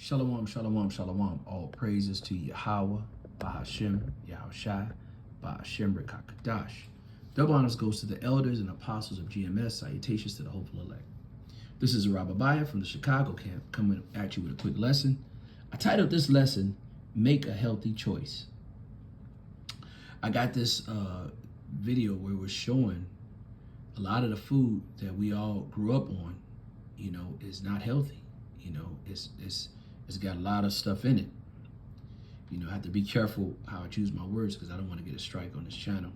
Shalom, shalom, shalom. All praises to Yahweh, Bahashem, Yahushai, Bahashem Rekakadash. Double honors goes to the elders and apostles of GMS. Salutations to the hopeful elect. This is Rabbi from the Chicago camp coming at you with a quick lesson. I titled this lesson, Make a Healthy Choice. I got this video where we're showing a lot of the food that we all grew up on, is not healthy. It's got a lot of stuff in it. I have to be careful how I choose my words because I don't want to get a strike on this channel.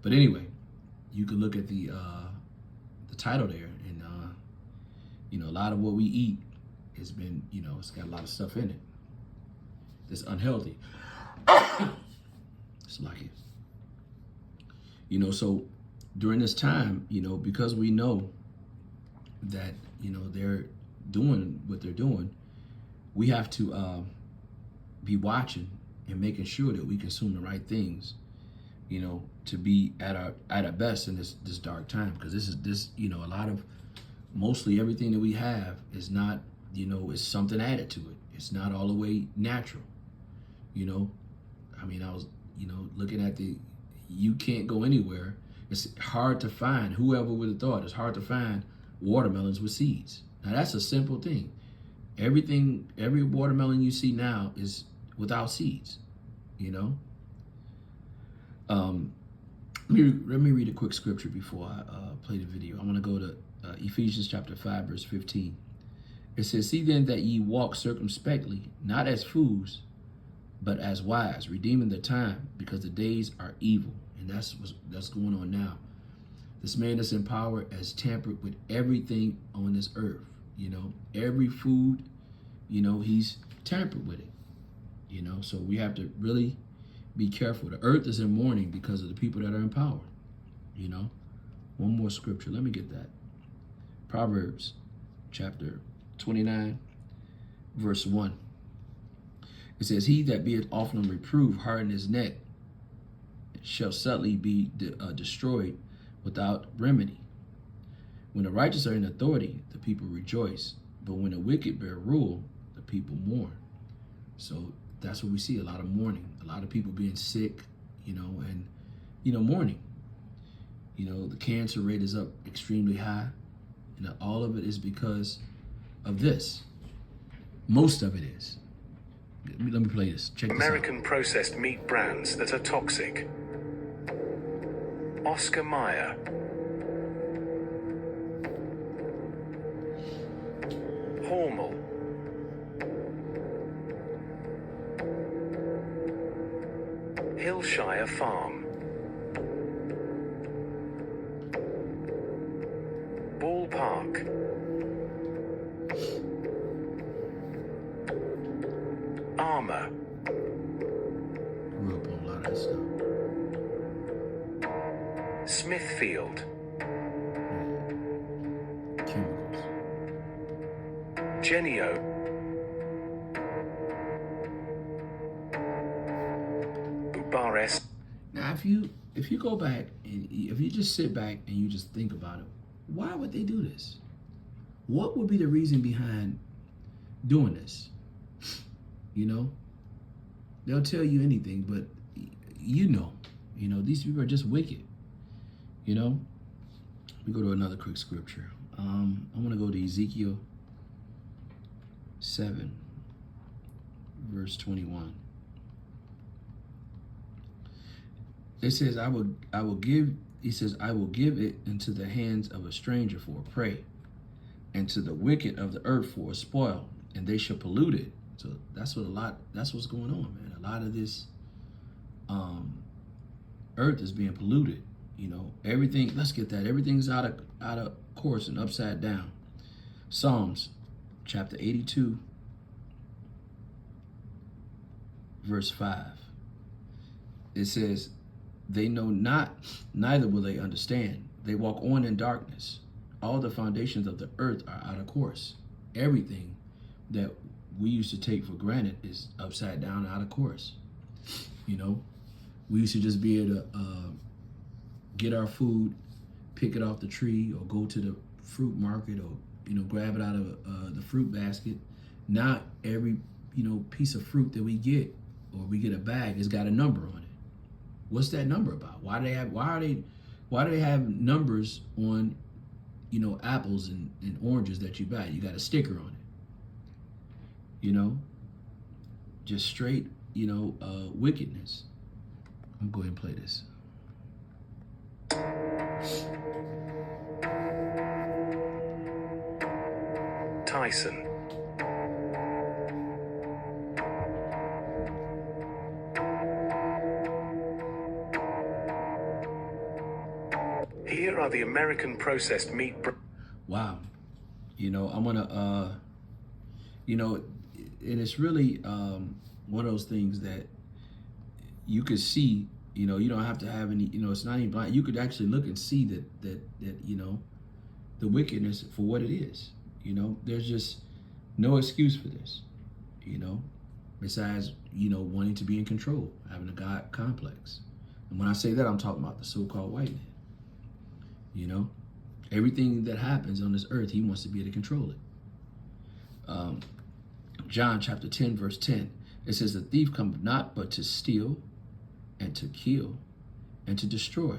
But anyway, you can look at the title there, and a lot of what we eat has been, it's got a lot of stuff in it that's unhealthy. It's like it. So during this time, because we know that, they're doing what they're doing, we have to be watching and making sure that we consume the right things, to be at our best in this dark time. Because a lot of, mostly everything that we have is not, is something added to it. It's not all the way natural. I was, looking at you can't go anywhere. It's hard to find, whoever would have thought, it's hard to find watermelons with seeds. Now that's a simple thing. Every watermelon you see now is without seeds, Let me read a quick scripture before I play the video. I'm going to go to Ephesians chapter 5, verse 15. It says, "See then that ye walk circumspectly, not as fools, but as wise, redeeming the time, because the days are evil." And that's going on now. This man that's in power has tampered with everything on this earth. Every food, he's tampered with it. So we have to really be careful. The earth is in mourning because of the people that are in power. One more scripture. Let me get that. Proverbs chapter 29, verse 1. It says, "He that beeth often reproved harden his neck, shall suddenly be destroyed without remedy. When the righteous are in authority, the people rejoice. But when the wicked bear rule, the people mourn." So that's what we see, a lot of mourning, a lot of people being sick, and mourning. The cancer rate is up extremely high. And all of it is because of this. Most of it is. Let me play this. Check this out. American processed meat brands that are toxic. Oscar Mayer. Hormel. Hillshire Farm. Ballpark. Armour. Grew up on a lot of that stuff. Smithfield. Chemicals. Genio. Ubares. Now, if you go back and if you just sit back and you just think about it, why would they do this? What would be the reason behind doing this? They'll tell you anything, but these people are just wicked. Let me go to another quick scripture. I'm going to go to Ezekiel 7, verse 21. It says, I will give it into the hands of a stranger for a prey, and to the wicked of the earth for a spoil, and they shall pollute it. So that's what's going on, man. A lot of this earth is being polluted. Everything, let's get that. Everything's out of course and upside down. Psalms chapter 82, verse 5. It says, "They know not, neither will they understand. They walk on in darkness. All the foundations of the earth are out of course." Everything that we used to take for granted is upside down, out of course. We used to just be able to get our food, pick it off the tree, or go to the fruit market, or grab it out of the fruit basket Not every, piece of fruit that we get, or we get a bag, has got a number on it. What's that number about? Why do they have numbers on, apples and oranges that you buy? You got a sticker on it. Just straight, wickedness. I'm going to go ahead and play this. Tyson. Here are the American processed meat. Wow. I'm gonna, and it's really one of those things that you could see. You don't have to have any. It's not even blind. You could actually look and see that the wickedness for what it is. There's just no excuse for this. Besides wanting to be in control, having a God complex. And when I say that, I'm talking about the so-called white man. Everything that happens on this earth, he wants to be able to control it. John chapter 10, verse 10, it says, the thief cometh not but to steal and to kill and to destroy.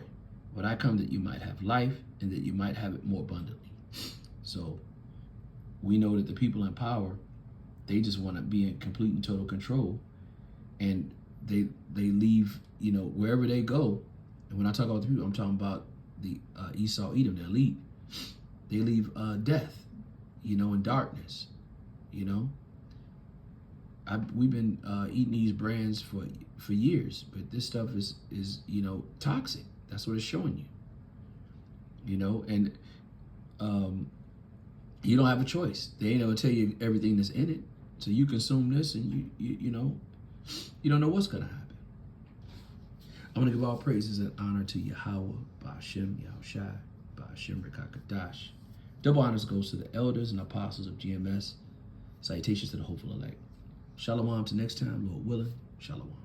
But I come that you might have life and that you might have it more abundantly. So we know that the people in power, they just want to be in complete and total control. And they leave, wherever they go. And when I talk about the people, I'm talking about the Esau, Edom, the elite. They leave death, in darkness. We've been eating these brands for years, but this stuff is toxic. That's what it's showing you. And you don't have a choice. They ain't gonna tell you everything that's in it. So you consume this, and you don't know what's gonna happen. I'm gonna give all praises and honor to Yahweh, Ba'ashem, Yahushai, Ba'ashem, Rekakadash. Double honors goes to the elders and apostles of GMS. Salutations to the hopeful elect. Shalom to next time, Lord willing. Shalom.